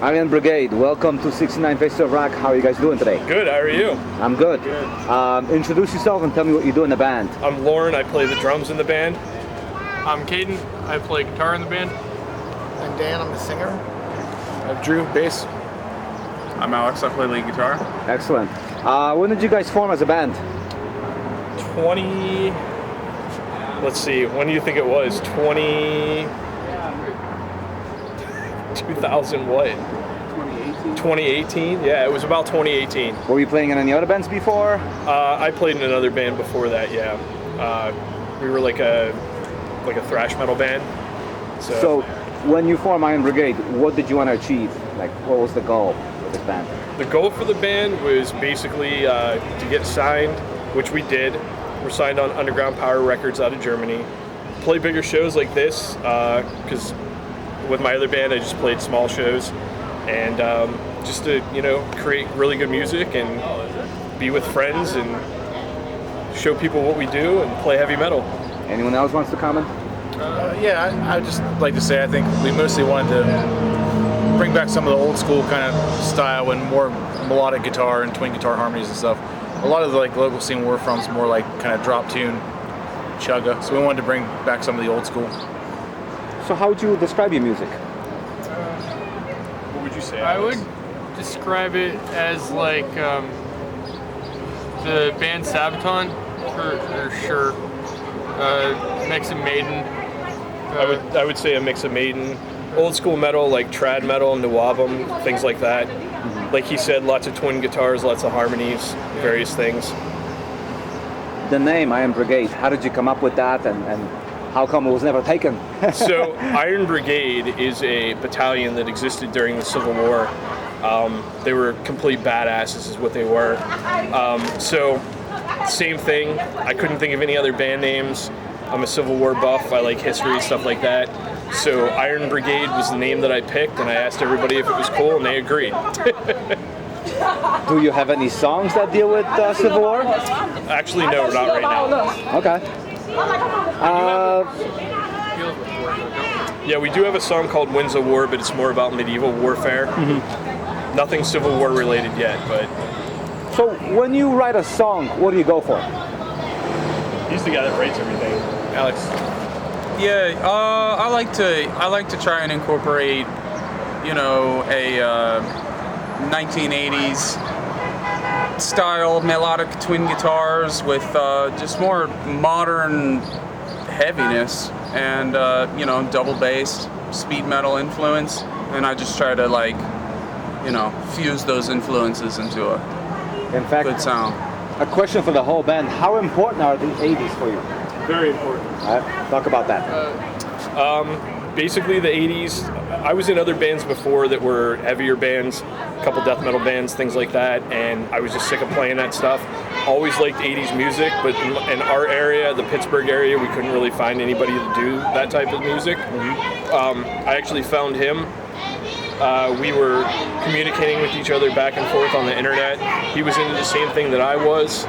Iron Brigade, welcome to 69 Faces of Rock. How are you guys doing today? Good, how are you? I'm good. Introduce yourself and tell me what you do in the band. I'm Lauren, I play the drums in the band. I'm Caden, I play guitar in the band. I'm Dan, I'm the singer. I'm Drew, bass. I'm Alex, I play lead guitar. Excellent. When did you guys form as a band? Let's see, when do you think it was? 2000 what? 2018? Yeah, it was about 2018. Were you playing in any other bands before? I played in another band before that, yeah. We were like a thrash metal band. So when you formed Iron Brigade, what did you want to achieve? Like, what was the goal of this band? The goal for the band was basically to get signed, which we did. We're signed on Underground Power Records out of Germany. Play bigger shows like this, because with my other band I just played small shows, and just to create really good music and be with friends and show people what we do and play heavy metal. Anyone else wants to comment? I'd just like to say I think we mostly wanted to bring back some of the old school kind of style and more melodic guitar and twin guitar harmonies and stuff. A lot of the local scene we're from is more like kind of drop tune, chugga, so we wanted to bring back some of the old school. So how would you describe your music? What would you say? I would describe it as like the band Sabaton, for sure. Mix of Maiden. I would say a mix of Maiden, old school metal like trad metal, new album, things like that. Like he said, lots of twin guitars, lots of harmonies, various things. The name Iron Brigade, how did you come up with that, and how come it was never taken? So Iron Brigade is a battalion that existed during the Civil War. They were complete badasses is what they were. So same thing, I couldn't think of any other band names. I'm a Civil War buff, I like history, stuff like that. So Iron Brigade was the name that I picked, and I asked everybody if it was cool, and they agreed. Do you have any songs that deal with Civil War? Actually, no, not right now. Okay. Yeah, we do have a song called Winds of War, but it's more about medieval warfare. Nothing Civil War related yet, but... So when you write a song, what do you go for? He's the guy that writes everything. Alex? Yeah, I like to try and incorporate, a 1980s style melodic twin guitars with just more modern heaviness and double bass, speed metal influence, and I just try to fuse those influences into a good sound. A question for the whole band: how important are the 80s for you? Very important. Talk about that. Basically the 80s, I was in other bands before that were heavier bands, a couple death metal bands, things like that, and I was just sick of playing that stuff. Always liked 80s music, but in our area, the Pittsburgh area, we couldn't really find anybody to do that type of music. I actually found him. We were communicating with each other back and forth on the internet. He was into the same thing that I was.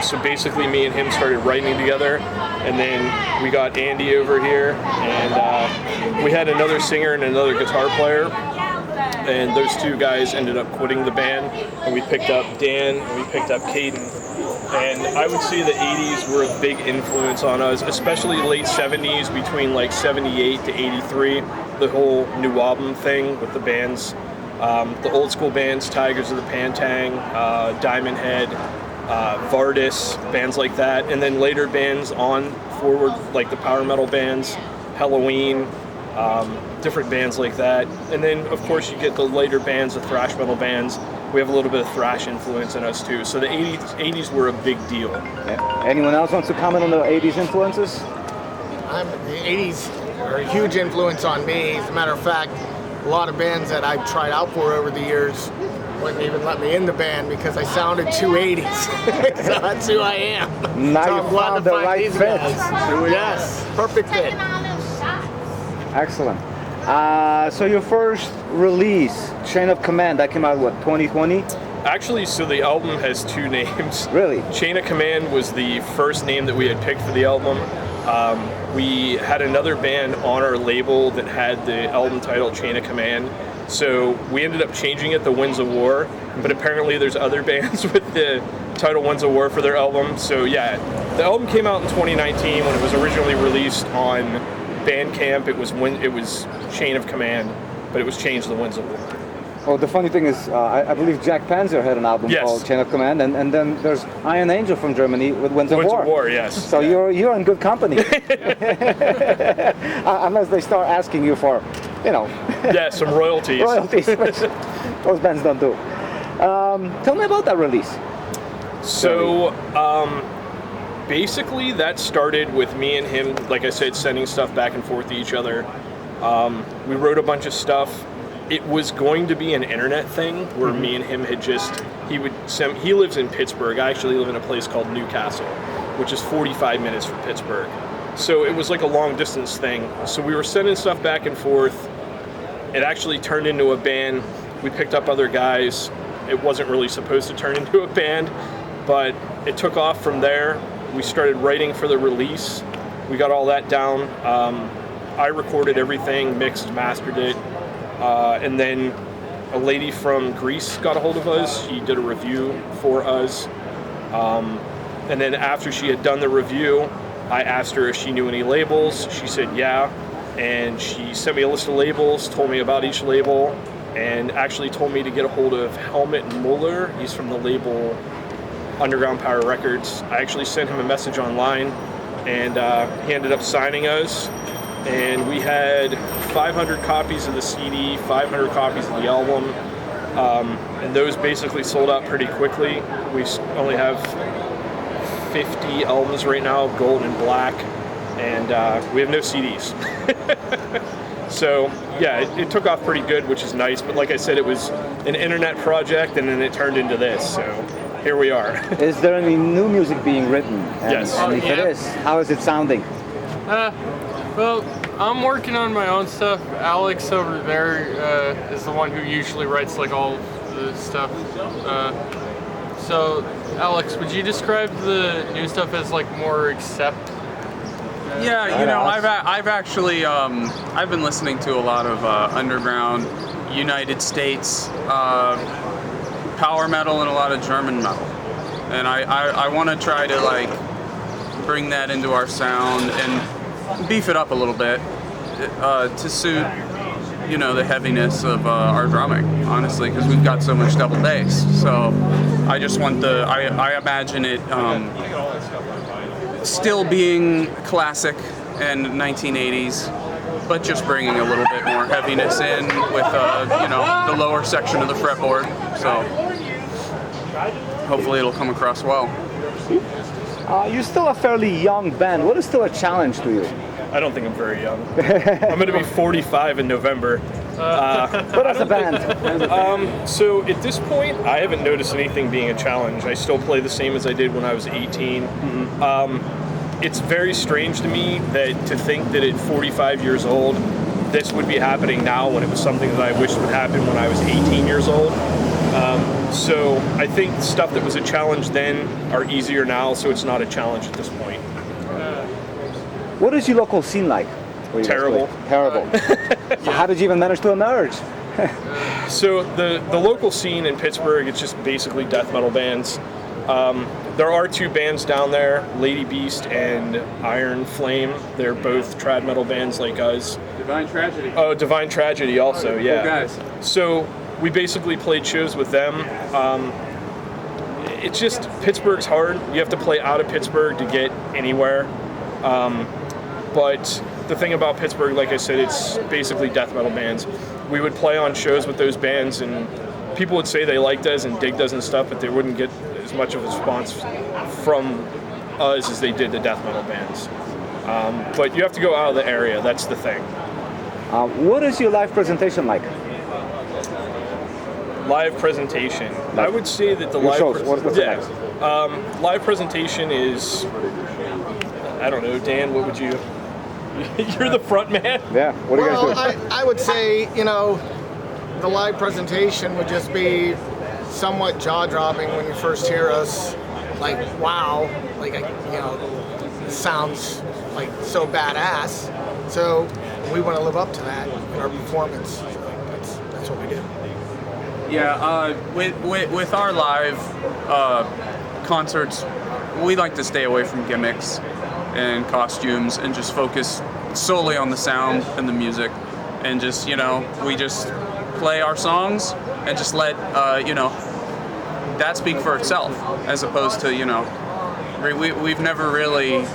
So basically me and him started writing together, and then we got Andy over here, and we had another singer and another guitar player, and those two guys ended up quitting the band, and we picked up Dan and we picked up Caden. And I would say the 80s were a big influence on us, especially late 70s, between like 78 to 83, the whole new album thing with the bands, the old school bands, Tigers of the Pantang, Diamond Head, Vardis, bands like that, and then later bands on forward, like the power metal bands, Halloween, different bands like that. And then of course you get the later bands, the thrash metal bands. We have a little bit of thrash influence in us too. So the 80s were a big deal. Yeah. Anyone else wants to comment on the 80s influences? The 80s are a huge influence on me. As a matter of fact, a lot of bands that I've tried out for over the years wouldn't even let me in the band because I sounded too 80s. So that's who I am. Now so you found the right fit. Yes, perfect fit. Excellent. So your first release, Chain of Command, that came out, what, 2020? Actually, so the album has two names. Really? Chain of Command was the first name that we had picked for the album. We had another band on our label that had the album title Chain of Command. So we ended up changing it to Winds of War, but apparently there's other bands with the title Winds of War for their album. So yeah, the album came out in 2019 when it was originally released on Bandcamp. It was Chain of Command, but it was changed to Winds of War. Oh, the funny thing is, I believe Jack Panzer had an album Yes. called Chain of Command, and then there's Iron Angel from Germany with Winds of Winds War. of War, yes. So you're in good company. Unless they start asking you for, Yeah, some royalties. royalties, which those bands don't do. Tell me about that release. So, basically that started with me and him, like I said, sending stuff back and forth to each other. We wrote a bunch of stuff. It was going to be an internet thing where me and him had he lives in Pittsburgh. I actually live in a place called Newcastle, which is 45 minutes from Pittsburgh. So it was like a long distance thing. So we were sending stuff back and forth. It actually turned into a band. We picked up other guys. It wasn't really supposed to turn into a band, but it took off from there. We started writing for the release. We got all that down. I recorded everything, mixed, mastered it. And then a lady from Greece got a hold of us. She did a review for us. And then after she had done the review, I asked her if she knew any labels. She said yeah. And she sent me a list of labels, told me about each label, and actually told me to get a hold of Helmut Muller. He's from the label Underground Power Records. I actually sent him a message online, and he ended up signing us. And we had 500 copies of the CD, 500 copies of the album, and those basically sold out pretty quickly. We only have 50 albums right now, gold and black, and we have no CDs. So yeah, it took off pretty good, which is nice, but like I said, it was an internet project, and then it turned into this, so here we are. Is there any new music being written? Yes. And if it Yeah. is, how is it sounding? Well, I'm working on my own stuff. Alex over there is the one who usually writes like all the stuff. So, Alex, would you describe the new stuff as like more accept? Yeah, I've actually I've been listening to a lot of underground, United States power metal and a lot of German metal, and I want to try to like bring that into our sound and beef it up a little bit to suit the heaviness of our drumming, honestly, because we've got so much double bass. So I just want I imagine it still being classic and 1980s, but just bringing a little bit more heaviness in with the lower section of the fretboard. So hopefully it'll come across well. You're still a fairly young band. What is still a challenge to you? I don't think I'm very young. I'm going to be 45 in November. What is a band? So at this point, I haven't noticed anything being a challenge. I still play the same as I did when I was 18. It's very strange to me to think that at 45 years old, this would be happening now when it was something that I wished would happen when I was 18 years old. So I think stuff that was a challenge then are easier now, so it's not a challenge at this point. What is your local scene like? Where you guys Terrible. play? Terrible. So how did you even manage to emerge? So the local scene in Pittsburgh, it's just basically death metal bands. There are two bands down there, Lady Beast and Iron Flame. They're both trad metal bands like us. Divine Tragedy. Oh, Divine Tragedy also, yeah. Cool guys. So we basically played shows with them. It's just, Pittsburgh's hard. You have to play out of Pittsburgh to get anywhere. But the thing about Pittsburgh, like I said, it's basically death metal bands. We would play on shows with those bands, and people would say they liked us and digged us and stuff, but they wouldn't get as much of a response from us as they did the death metal bands. But you have to go out of the area, that's the thing. What is your live presentation like? Live presentation. I would say that the Your live shows, what's it like? Live presentation is, I don't know, Dan, what would you? You're the front man. Yeah, what do you Well, guys do? I would say, the live presentation would just be somewhat jaw-dropping when you first hear us. Like, wow, it sounds like so badass. So we want to live up to that in our performance. So that's what we do. Yeah, with our live concerts, we like to stay away from gimmicks and costumes and just focus solely on the sound and the music, and just, you know, we just play our songs and just let you know, that speak for itself, as opposed to, you know, we've never really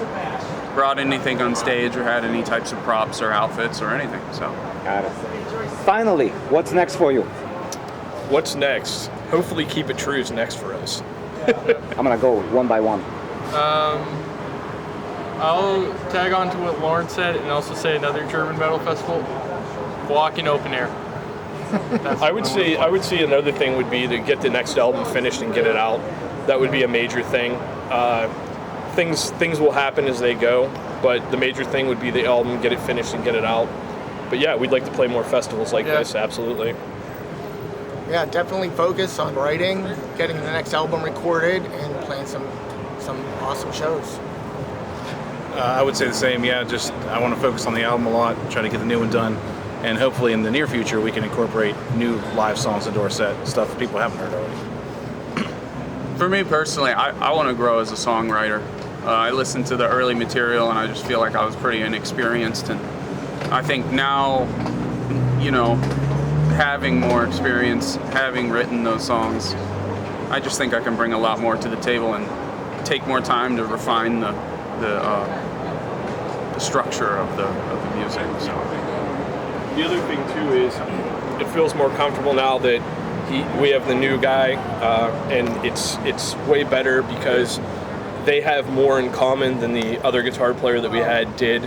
brought anything on stage or had any types of props or outfits or anything. So Got it. Finally, what's next for you? What's next? Hopefully Keep It True is next for us. I'm gonna go one by one. I'll tag on to what Lauren said and also say another German metal festival. Walking open air. I would say another thing would be to get the next album finished and get it out. That would be a major thing. Things will happen as they go, but the major thing would be the album, get it finished and get it out. But yeah, we'd like to play more festivals like this, absolutely. Yeah, definitely focus on writing, getting the next album recorded, and playing some awesome shows. I would say the same. Yeah, just I want to focus on the album a lot, try to get the new one done, and hopefully in the near future we can incorporate new live songs into our set, stuff people haven't heard already. for me personally, I want to grow as a songwriter. I listened to the early material and I just feel like I was pretty inexperienced, and I think now, you know, having more experience, having written those songs, I just think I can bring a lot more to the table and take more time to refine the structure of the music. So the other thing too is it feels more comfortable now that we have the new guy, and it's way better because they have more in common than the other guitar player that we had did.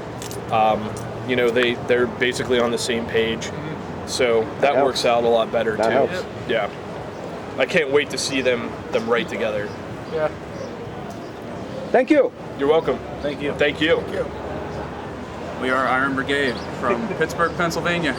You know, they're basically on the same page, so that works out a lot better That too. helps. Yeah, I can't wait to see them write together. Yeah. Thank you. You're welcome. Thank you. Thank you. we are Iron Brigade from Pittsburgh, Pennsylvania.